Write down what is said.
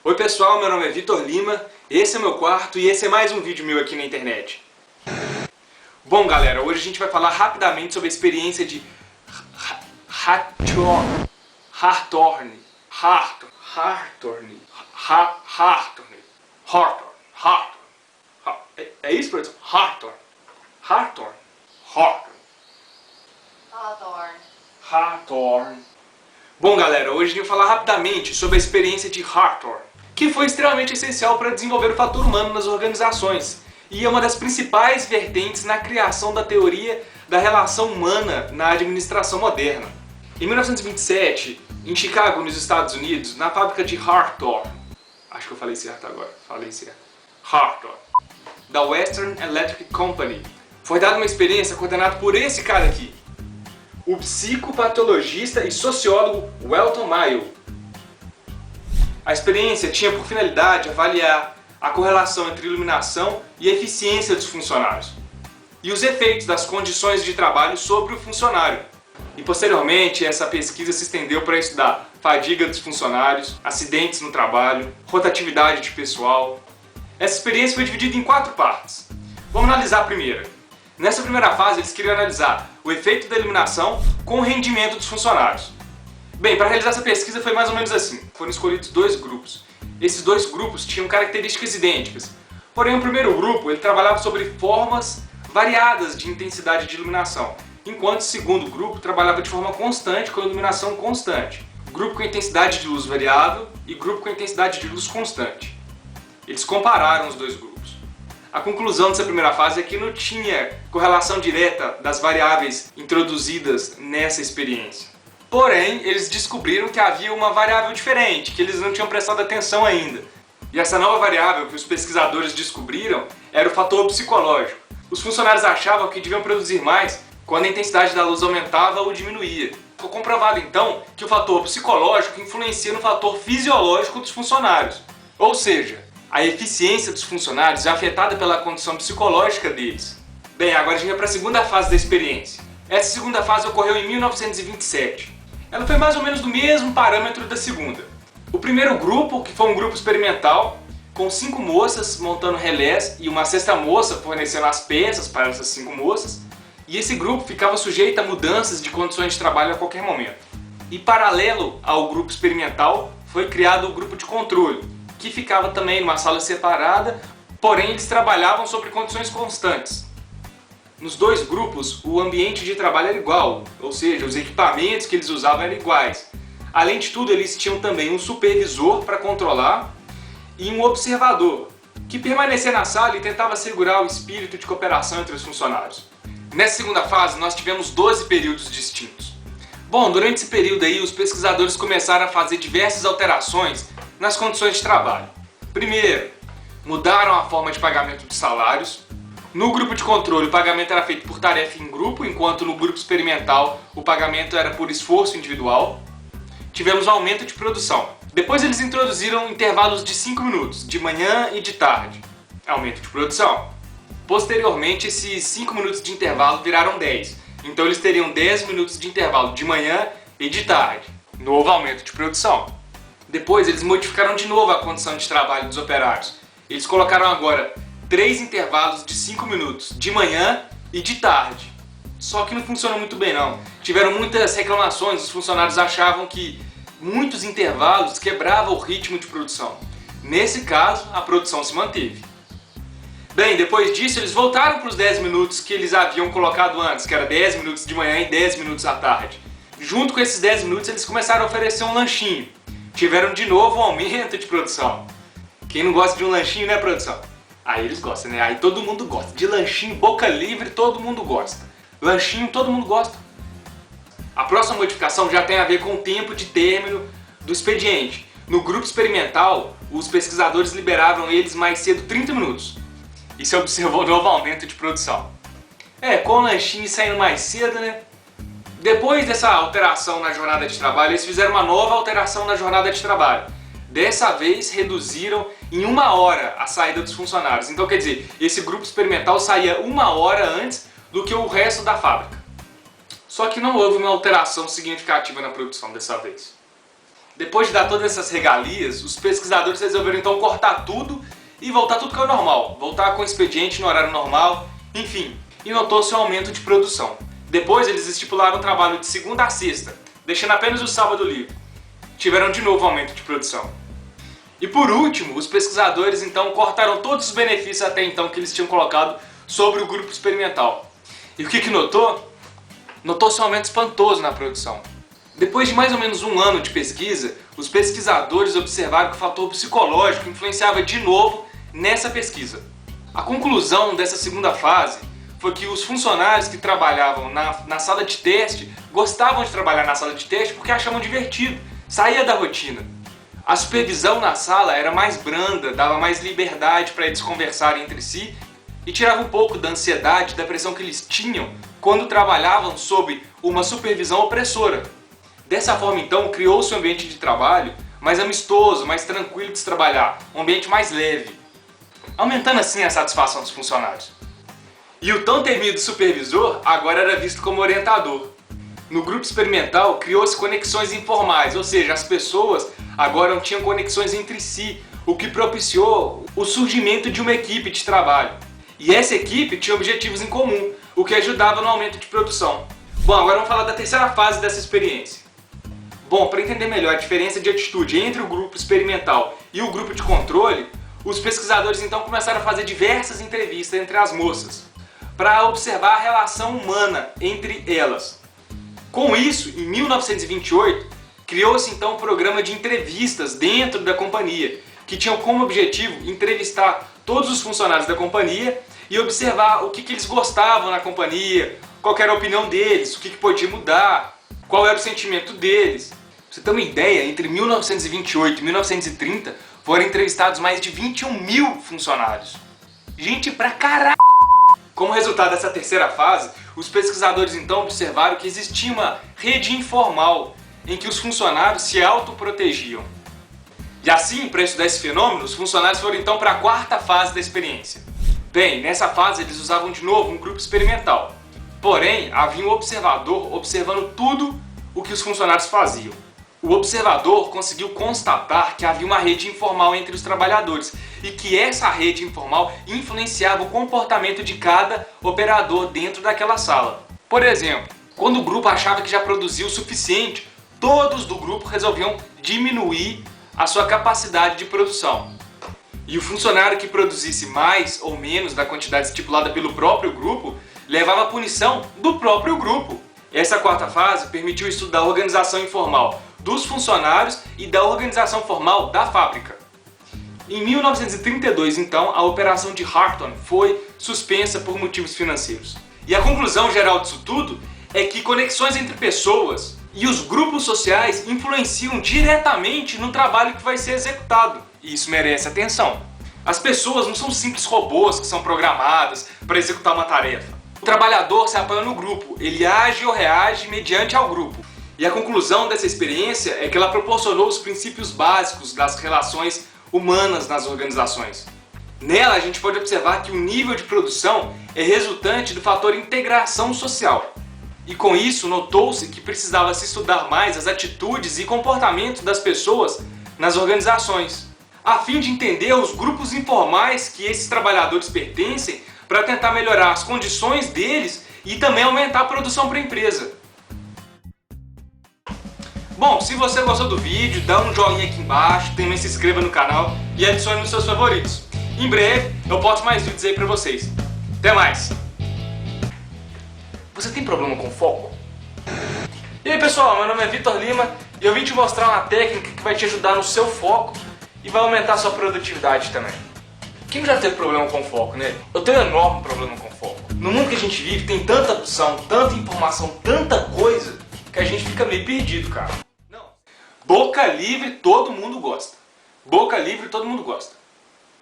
Oi pessoal, meu nome é Vitor Lima, esse é meu quarto e esse é mais um vídeo meu aqui na internet. Bom galera, hoje a gente vai falar rapidamente sobre a experiência de Hawthorne. É isso, professor? Hawthorne. Bom galera, hoje a gente vai falar rapidamente sobre a experiência de Hawthorne, que foi extremamente essencial para desenvolver o fator humano nas organizações e é uma das principais vertentes na criação da teoria da relação humana na administração moderna. Em 1927, em Chicago, nos Estados Unidos, na fábrica de Hawthorne, acho que eu falei certo agora, Hawthorne, da Western Electric Company, foi dada uma experiência coordenada por esse cara aqui, o psicopatologista e sociólogo Welton Mayo. A experiência tinha por finalidade avaliar a correlação entre iluminação e eficiência dos funcionários e os efeitos das condições de trabalho sobre o funcionário. E posteriormente essa pesquisa se estendeu para estudar fadiga dos funcionários, acidentes no trabalho, rotatividade de pessoal. Essa experiência foi dividida em 4 partes. Vamos analisar a primeira. Nessa primeira fase eles queriam analisar o efeito da iluminação com o rendimento dos funcionários. Bem, para realizar essa pesquisa foi mais ou menos assim. Foram escolhidos 2 grupos. Esses 2 grupos tinham características idênticas. Porém, o primeiro grupo ele trabalhava sobre formas variadas de intensidade de iluminação, enquanto o segundo grupo trabalhava de forma constante com iluminação constante. Grupo com intensidade de luz variável e grupo com intensidade de luz constante. Eles compararam os 2 grupos. A conclusão dessa primeira fase é que não tinha correlação direta das variáveis introduzidas nessa experiência. Porém, eles descobriram que havia uma variável diferente, que eles não tinham prestado atenção ainda. E essa nova variável que os pesquisadores descobriram era o fator psicológico. Os funcionários achavam que deviam produzir mais quando a intensidade da luz aumentava ou diminuía. Foi comprovado então que o fator psicológico influencia no fator fisiológico dos funcionários. Ou seja, a eficiência dos funcionários é afetada pela condição psicológica deles. Bem, agora a gente vai para a segunda fase da experiência. Essa segunda fase ocorreu em 1927. Ela foi mais ou menos do mesmo parâmetro da segunda. O primeiro grupo, que foi um grupo experimental, com 5 moças montando relés e uma sexta moça fornecendo as peças para essas 5 moças, e esse grupo ficava sujeito a mudanças de condições de trabalho a qualquer momento. E paralelo ao grupo experimental, foi criado o grupo de controle, que ficava também numa sala separada, porém eles trabalhavam sobre condições constantes. Nos 2 grupos, o ambiente de trabalho era igual, ou seja, os equipamentos que eles usavam eram iguais. Além de tudo, eles tinham também um supervisor para controlar e um observador, que permanecia na sala e tentava assegurar o espírito de cooperação entre os funcionários. Nessa segunda fase, nós tivemos 12 períodos distintos. Bom, durante esse período aí, os pesquisadores começaram a fazer diversas alterações nas condições de trabalho. Primeiro, mudaram a forma de pagamento dos salários. No grupo de controle, o pagamento era feito por tarefa em grupo, enquanto no grupo experimental o pagamento era por esforço individual. Tivemos um aumento de produção. Depois eles introduziram intervalos de 5 minutos, de manhã e de tarde. Aumento de produção. Posteriormente, esses 5 minutos de intervalo viraram 10. Então eles teriam 10 minutos de intervalo de manhã e de tarde. Novo aumento de produção. Depois eles modificaram de novo a condição de trabalho dos operários. Eles colocaram agora 3 intervalos de 5 minutos, de manhã e de tarde. Só que não funcionou muito bem não. Tiveram muitas reclamações, os funcionários achavam que muitos intervalos quebravam o ritmo de produção. Nesse caso, a produção se manteve. Bem, depois disso eles voltaram para os 10 minutos que eles haviam colocado antes, que era 10 minutos de manhã e 10 minutos à tarde. Junto com esses 10 minutos eles começaram a oferecer um lanchinho. Tiveram de novo um aumento de produção. Quem não gosta de um lanchinho, né, produção? Aí eles gostam, né? Aí todo mundo gosta. De lanchinho, boca livre, todo mundo gosta. Lanchinho, todo mundo gosta. A próxima modificação já tem a ver com o tempo de término do expediente. No grupo experimental, os pesquisadores liberavam eles mais cedo 30 minutos. E se observou novo aumento de produção. Com o lanchinho saindo mais cedo, né? Depois dessa alteração na jornada de trabalho, eles fizeram uma nova alteração na jornada de trabalho. Dessa vez, reduziram em 1 hora a saída dos funcionários. Então, quer dizer, esse grupo experimental saía 1 hora antes do que o resto da fábrica. Só que não houve uma alteração significativa na produção dessa vez. Depois de dar todas essas regalias, os pesquisadores resolveram então cortar tudo e voltar tudo que é normal. Voltar com o expediente no horário normal, enfim. E notou-se um aumento de produção. Depois eles estipularam um trabalho de segunda a sexta, deixando apenas o sábado livre. Tiveram de novo aumento de produção. E por último, os pesquisadores então cortaram todos os benefícios até então que eles tinham colocado sobre o grupo experimental. E o que notou? Notou-se um aumento espantoso na produção. Depois de mais ou menos um ano de pesquisa, os pesquisadores observaram que o fator psicológico influenciava de novo nessa pesquisa. A conclusão dessa segunda fase foi que os funcionários que trabalhavam na sala de teste gostavam de trabalhar na sala de teste porque achavam divertido, saía da rotina. A supervisão na sala era mais branda, dava mais liberdade para eles conversarem entre si e tirava um pouco da ansiedade, da pressão que eles tinham quando trabalhavam sob uma supervisão opressora. Dessa forma, então, criou-se um ambiente de trabalho mais amistoso, mais tranquilo de se trabalhar, um ambiente mais leve, aumentando assim a satisfação dos funcionários. E o tão temido supervisor agora era visto como orientador. No grupo experimental, criou-se conexões informais, ou seja, as pessoas agora não tinham conexões entre si, o que propiciou o surgimento de uma equipe de trabalho. E essa equipe tinha objetivos em comum, o que ajudava no aumento de produção. Bom, agora vamos falar da terceira fase dessa experiência. Bom, para entender melhor a diferença de atitude entre o grupo experimental e o grupo de controle, os pesquisadores então começaram a fazer diversas entrevistas entre as moças, para observar a relação humana entre elas. Com isso, em 1928, criou-se então um programa de entrevistas dentro da companhia, que tinham como objetivo entrevistar todos os funcionários da companhia e observar o que eles gostavam na companhia, qual era a opinião deles, o que podia mudar, qual era o sentimento deles. Pra você ter uma ideia, entre 1928 e 1930 foram entrevistados mais de 21 mil funcionários. Gente pra caralho! Como resultado dessa terceira fase, os pesquisadores então observaram que existia uma rede informal em que os funcionários se autoprotegiam. E assim, para estudar esse fenômeno, os funcionários foram então para a quarta fase da experiência. Bem, nessa fase eles usavam de novo um grupo experimental. Porém, havia um observador observando tudo o que os funcionários faziam. O observador conseguiu constatar que havia uma rede informal entre os trabalhadores e que essa rede informal influenciava o comportamento de cada operador dentro daquela sala. Por exemplo, quando o grupo achava que já produzia o suficiente, todos do grupo resolviam diminuir a sua capacidade de produção. E o funcionário que produzisse mais ou menos da quantidade estipulada pelo próprio grupo levava a punição do próprio grupo. Essa quarta fase permitiu o estudo da organização informal dos funcionários e da organização formal da fábrica. Em 1932, então, a operação de Harton foi suspensa por motivos financeiros. E a conclusão geral disso tudo é que conexões entre pessoas e os grupos sociais influenciam diretamente no trabalho que vai ser executado. E isso merece atenção. As pessoas não são simples robôs que são programadas para executar uma tarefa. O trabalhador se apoia no grupo, ele age ou reage mediante ao grupo. E a conclusão dessa experiência é que ela proporcionou os princípios básicos das relações humanas nas organizações. Nela a gente pode observar que o nível de produção é resultante do fator integração social. E com isso notou-se que precisava se estudar mais as atitudes e comportamentos das pessoas nas organizações, a fim de entender os grupos informais que esses trabalhadores pertencem para tentar melhorar as condições deles e também aumentar a produção para a empresa. Bom, se você gostou do vídeo, dá um joinha aqui embaixo, também se inscreva no canal e adicione nos seus favoritos. Em breve eu posto mais vídeos aí pra vocês. Até mais! Você tem problema com foco? E aí pessoal, meu nome é Vitor Lima e eu vim te mostrar uma técnica que vai te ajudar no seu foco e vai aumentar a sua produtividade também. Quem já teve problema com foco, né? Eu tenho um enorme problema com foco. No mundo que a gente vive tem tanta opção, tanta informação, tanta coisa que a gente fica meio perdido, cara. Boca livre todo mundo gosta. Boca livre todo mundo gosta.